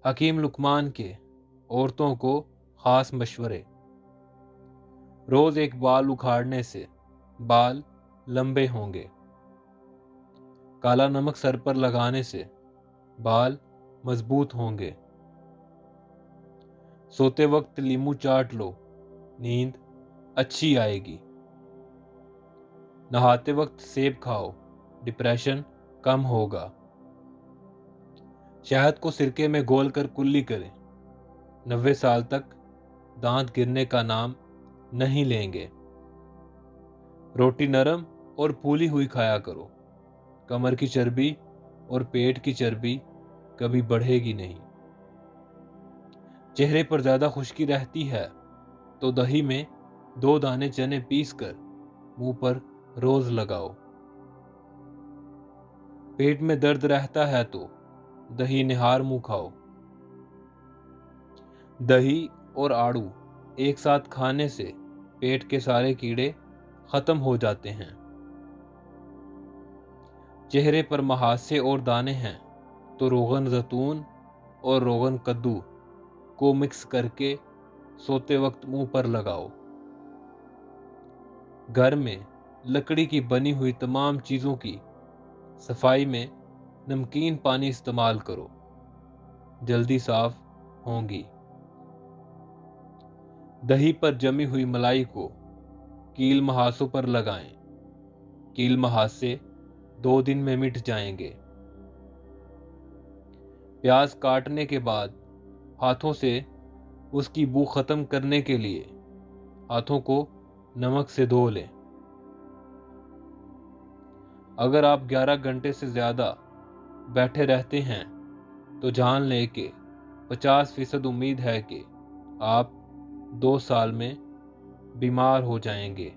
हकीम लुकमान के औरतों को खास मशवरे। रोज एक बाल उखाड़ने से बाल लंबे होंगे। काला नमक सर पर लगाने से बाल मजबूत होंगे। सोते वक्त लीमू चाट लो, नींद अच्छी आएगी। नहाते वक्त सेब खाओ, डिप्रेशन कम होगा। शहद को सिरके में घोलकर कुल्ली करें, 90 साल तक दांत गिरने का नाम नहीं लेंगे। रोटी नरम और फूली हुई खाया करो, कमर की चर्बी और पेट की चर्बी कभी बढ़ेगी नहीं। चेहरे पर ज्यादा खुश्की रहती है तो दही में 2 दाने चने पीसकर मुंह पर रोज लगाओ। पेट में दर्द रहता है तो दही निहार मुंह खाओ। दही और आड़ू एक साथ खाने से पेट के सारे कीड़े खत्म हो जाते हैं। चेहरे पर महासे और दाने हैं तो रोगन जैतून और रोगन कद्दू को मिक्स करके सोते वक्त मुंह पर लगाओ। घर में लकड़ी की बनी हुई तमाम चीजों की सफाई में नमकीन पानी इस्तेमाल करो, जल्दी साफ होंगी। दही पर जमी हुई मलाई को कील महासों पर लगाएं, कील महासे 2 दिन में मिट जाएंगे। प्याज काटने के बाद हाथों से उसकी बू खत्म करने के लिए हाथों को नमक से धो लें। अगर आप 11 घंटे से ज्यादा बैठे रहते हैं तो जान लें कि 50% उम्मीद है कि आप 2 साल में बीमार हो जाएंगे।